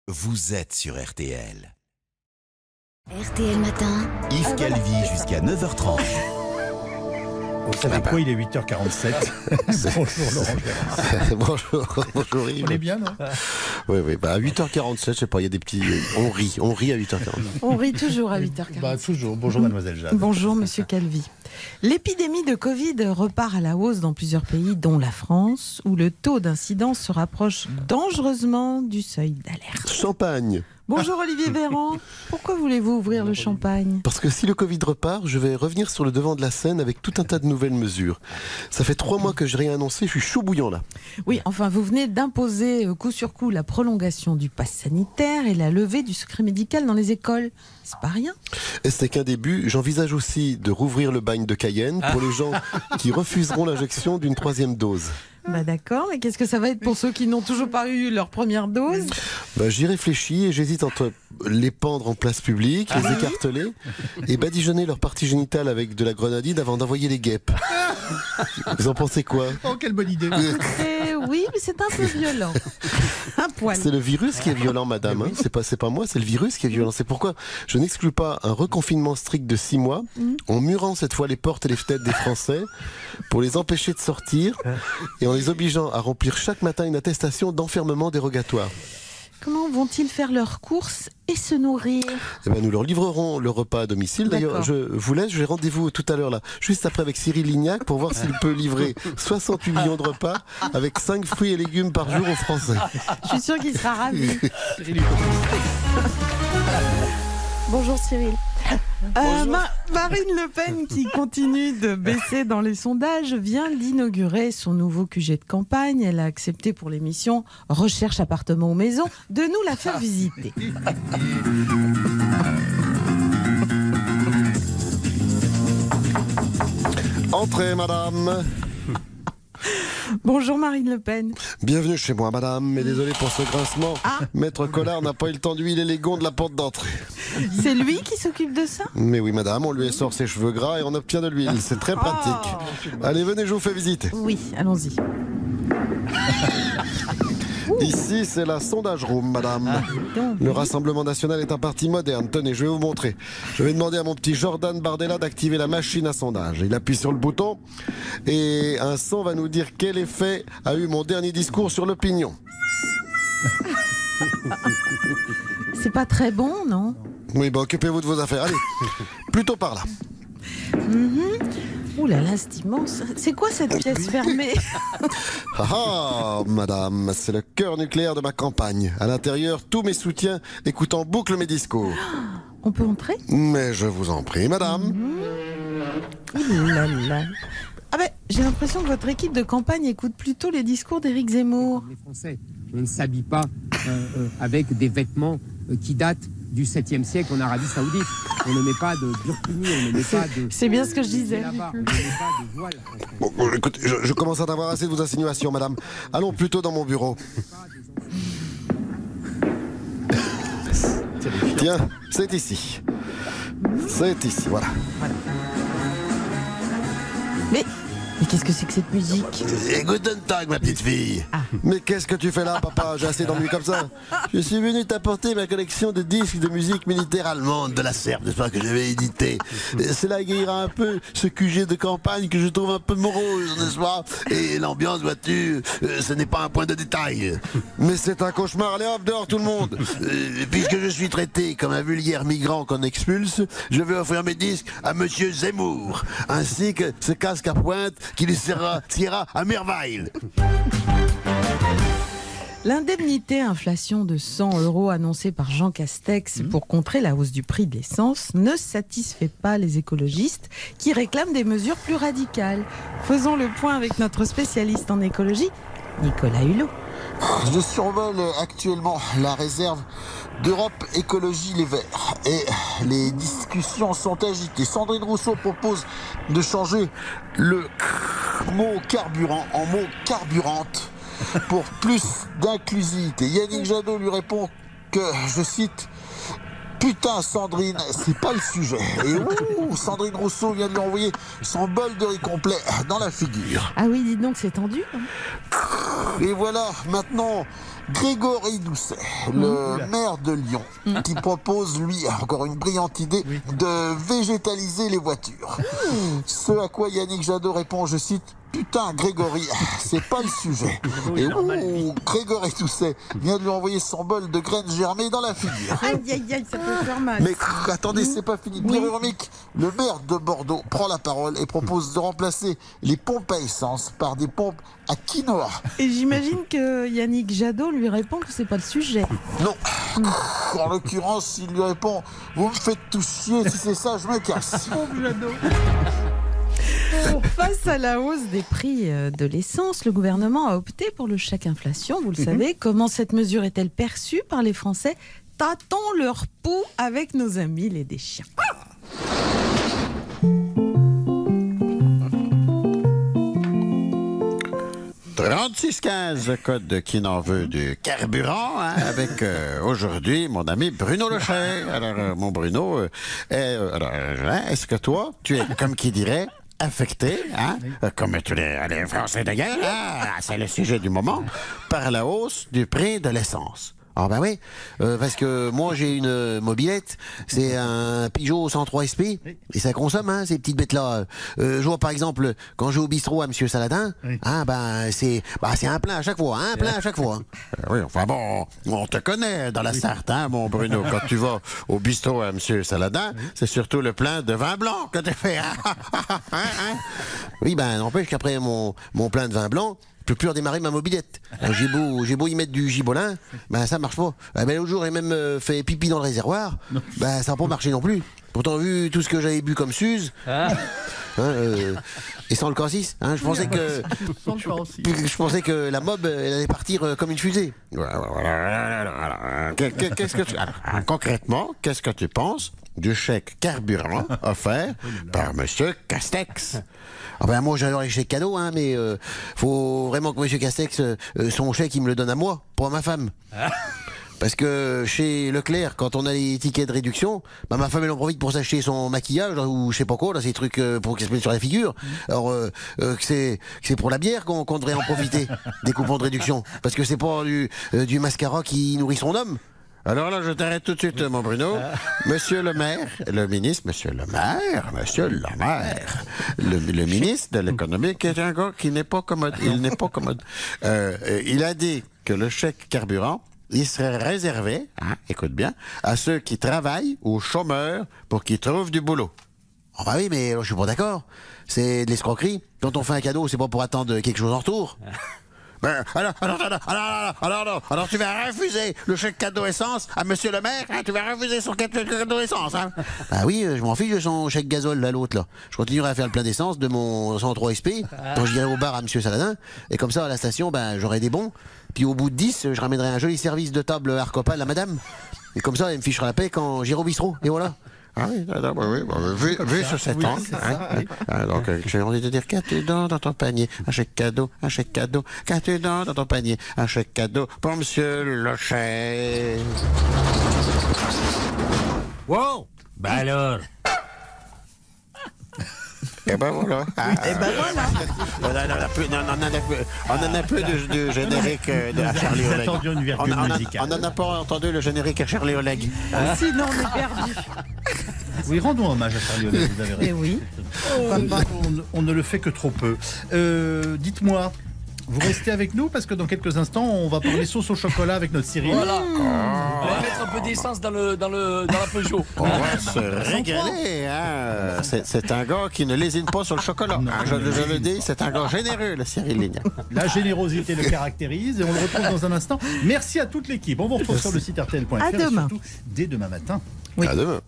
Vous êtes sur RTL. RTL Matin. Yves Calvi jusqu'à 9h30. Vous savez quoi, il est 8h47. Bonjour Laurent Gérard. Bonjour Yves. On est bien, non? Oui, à 8h47, je sais pas, il y a des petits... On rit à 8h47. On rit toujours à 8h40. Bah, toujours. Bonjour mademoiselle Jeanne. Bonjour monsieur Calvi. L'épidémie de Covid repart à la hausse dans plusieurs pays, dont la France, où le taux d'incidence se rapproche dangereusement du seuil d'alerte. Champagne. Bonjour Olivier Véran. Pourquoi voulez-vous ouvrir le champagne? Parce que si le Covid repart, je vais revenir sur le devant de la scène avec tout un tas de nouvelles mesures. Ça fait 3 mois que je n'ai rien annoncé, je suis chaud bouillant là. Oui, enfin vous venez d'imposer coup sur coup la prolongation du pass sanitaire et la levée du secret médical dans les écoles. C'est pas rien. Et ce n'est qu'un début, j'envisage aussi de rouvrir le bagne de Cayenne pour les gens qui refuseront l'injection d'une 3e dose. Bah d'accord, mais qu'est-ce que ça va être pour ceux qui n'ont toujours pas eu leur première dose? J'y réfléchis et j'hésite entre les pendre en place publique, les écarteler et badigeonner leur partie génitale avec de la grenadine avant d'envoyer les guêpes. Vous en pensez quoi? Oh, quelle bonne idée. Oui, mais c'est un peu violent. Un poil. C'est le virus qui est violent, madame. Hein. C'est pas moi, c'est le virus qui est violent. C'est pourquoi je n'exclus pas un reconfinement strict de 6 mois, en murant cette fois les portes et les fenêtres des Français, pour les empêcher de sortir et en les obligeant à remplir chaque matin une attestation d'enfermement dérogatoire. Comment vont-ils faire leurs courses et se nourrir? Nous leur livrerons le repas à domicile. D'ailleurs, je vous laisse, j'ai rendez-vous tout à l'heure là, juste après avec Cyril Lignac pour voir s'il peut livrer 68 millions de repas avec 5 fruits et légumes par jour aux Français. Je suis sûre qu'il sera ravi. Bonjour Cyril. Marine Le Pen, qui continue de baisser dans les sondages, vient d'inaugurer son nouveau QG de campagne. Elle a accepté pour l'émission Recherche appartement ou maison de nous la faire visiter. Entrez, madame. Bonjour Marine Le Pen. Bienvenue chez moi, madame, mais désolé pour ce grincement. Maître Collard n'a pas eu le temps d'huiler les gonds de la porte d'entrée. C'est lui qui s'occupe de ça? Mais oui, madame, on lui essore ses cheveux gras et on obtient de l'huile. C'est très pratique. Allez, venez, je vous fais visiter. Oui, allons-y. Ici, c'est la sondage room, madame. Le Rassemblement National est un parti moderne. Tenez, je vais vous montrer. Je vais demander à mon petit Jordan Bardella d'activer la machine à sondage. Il appuie sur le bouton et un son va nous dire quel effet a eu mon dernier discours sur l'opinion. C'est pas très bon, non? Oui, occupez-vous de vos affaires. Allez, plutôt par là. Ouh là là, c'est immense. C'est quoi cette pièce fermée? Madame, c'est le cœur nucléaire de ma campagne. À l'intérieur, tous mes soutiens écoutent en boucle mes discours. On peut entrer? Mais je vous en prie, madame. Ouh là là. J'ai l'impression que votre équipe de campagne écoute plutôt les discours d'Éric Zemmour. Les Français, on ne s'habille pas avec des vêtements qui datent du 7e siècle en Arabie Saoudite. On ne met pas de burkini, on ne met pas de... C'est bien ce que je disais. On ne met pas de voile. Écoutez, je commence à en avoir assez de vos insinuations, madame. Allons plutôt dans mon bureau. Tiens, c'est ici. C'est ici, voilà. Mais qu'est-ce que c'est que cette musique? Et Guten Tag, ma petite fille. Mais qu'est-ce que tu fais là, papa? J'ai assez d'ennui comme ça. Je suis venu t'apporter ma collection de disques de musique militaire allemande de la Serbe, n'est-ce pas, que je vais éditer. Cela égayera un peu ce QG de campagne que je trouve un peu morose, n'est-ce pas? Et l'ambiance, vois-tu, ce n'est pas un point de détail. Mais c'est un cauchemar. Allez hop, dehors tout le monde. Puisque je suis traité comme un vulgaire migrant qu'on expulse, je vais offrir mes disques à monsieur Zemmour, ainsi que ce casque à pointe qui lui sera à merveille. L'indemnité inflation de 100 € annoncée par Jean Castex pour contrer la hausse du prix de l'essence ne satisfait pas les écologistes qui réclament des mesures plus radicales. Faisons le point avec notre spécialiste en écologie, Nicolas Hulot. Je survole actuellement la réserve d'Europe Écologie Les Verts et les discussions sont agitées. Sandrine Rousseau propose de changer le mot carburant en mot carburante pour plus d'inclusivité. Yannick Jadot lui répond que, je cite, Putain, Sandrine, c'est pas le sujet. Et Sandrine Rousseau vient de lui envoyer son bol de riz complet dans la figure. Ah oui, dites donc, c'est tendu. Et voilà, maintenant, Grégory Doucet, le maire de Lyon, qui propose, lui, encore une brillante idée, de végétaliser les voitures. Ce à quoi Yannick Jadot répond, je cite, putain, Grégory, c'est pas le sujet. Et Grégory Doucet vient de lui envoyer son bol de graines germées dans la figure. Aïe, aïe, aïe, ça peut faire mal. Mais attendez, c'est pas fini. Véronique, le maire de Bordeaux, prend la parole et propose de remplacer les pompes à essence par des pompes à quinoa. Et j'imagine que Yannick Jadot lui répond que c'est pas le sujet. Non. En l'occurrence, il lui répond, vous me faites tout chier, si c'est ça, je me casse. Face à la hausse des prix de l'essence, le gouvernement a opté pour le chèque inflation. Vous le savez, comment cette mesure est-elle perçue par les Français? Tâtons leur pouls avec nos amis les déchiens. 3615, code qui n'en veut du carburant, avec aujourd'hui mon ami Bruno Lochet. Alors, mon Bruno, est-ce que toi, tu es, comme qui dirait, affecté, comme tous les Français de guerre, c'est le sujet du moment, par la hausse du prix de l'essence? Ah ben oui, parce que moi j'ai une mobilette, c'est un Peugeot 103 SP, et ça consomme, ces petites bêtes-là. Je vois par exemple, quand je vais au bistrot à Monsieur Saladin, c'est un plein à chaque fois, Oui, enfin bon, on te connaît dans la Sarthe, mon Bruno. Quand tu vas au bistrot à Monsieur Saladin, c'est surtout le plein de vin blanc que tu fais. Oui, n'empêche qu'après mon plein de vin blanc, je peux plus redémarrer ma mobilette. J'ai beau y mettre du gibolin, ça marche pas. L'autre jour, j'ai même fait pipi dans le réservoir, ça n'a pas marché non plus. Pourtant, vu tout ce que j'avais bu comme Suze, et sans le cassis, je pensais que la mob, elle allait partir comme une fusée. Concrètement, qu'est-ce que tu penses du chèque carburant offert par Monsieur Castex? Moi j'adore les chèques cadeaux, mais faut vraiment que Monsieur Castex, son chèque, il me le donne à moi, pas à ma femme. Parce que chez Leclerc, quand on a les tickets de réduction, ma femme elle en profite pour s'acheter son maquillage ou je sais pas quoi, ces trucs pour qu'il se mette sur la figure. Alors que c'est pour la bière qu'on devrait en profiter des coupons de réduction, parce que c'est pas du mascara qui nourrit son homme. Alors là, je t'arrête tout de suite, mon Bruno. Monsieur le maire, le ministre, le ministre de l'économie, qui est un gars qui n'est pas commode. Il a dit que le chèque carburant, il serait réservé, écoute bien, à ceux qui travaillent ou chômeurs pour qu'ils trouvent du boulot. Oui, mais je suis pas d'accord. C'est de l'escroquerie. Quand on fait un cadeau, c'est pas pour attendre quelque chose en retour. Alors tu vas refuser le chèque cadeau essence à Monsieur le maire, tu vas refuser son cadeau essence, oui, je m'en fiche de son chèque gazole, l'autre, là. Je continuerai à faire le plein d'essence de mon 103 SP quand j'irai au bar à Monsieur Saladin, et comme ça, à la station, j'aurai des bons, puis au bout de 10, je ramènerai un joli service de table Arcopa à la madame, et comme ça, elle me fichera la paix quand j'irai au bistrot, et voilà. Vu sur cet angle. Donc, j'ai envie de dire, qu'as-tu dans ton panier? Un chèque cadeau, qu'as-tu dans ton panier? Un chèque cadeau pour Monsieur Lochet. Wow! Alors? Et voilà. On en a peu de générique à Charlie Oleg. On n'en a pas entendu le générique à Charlie Oleg. Sinon, on est perdu. Oui, rendons hommage à Charlie Oleg, vous avez raison. Et oui. On ne le fait que trop peu. Dites-moi, vous restez avec nous parce que dans quelques instants, on va parler sauce au chocolat avec notre Cyril. Voilà. On va mettre un peu d'essence dans la Peugeot. On va se régaler. C'est un gars qui ne lésine pas sur le chocolat. Je le dis, c'est un gars généreux, le Cyril Lignac. La générosité le caractérise et on le retrouve dans un instant. Merci à toute l'équipe. On vous retrouve sur le site RTL.fr et surtout dès demain matin. À demain.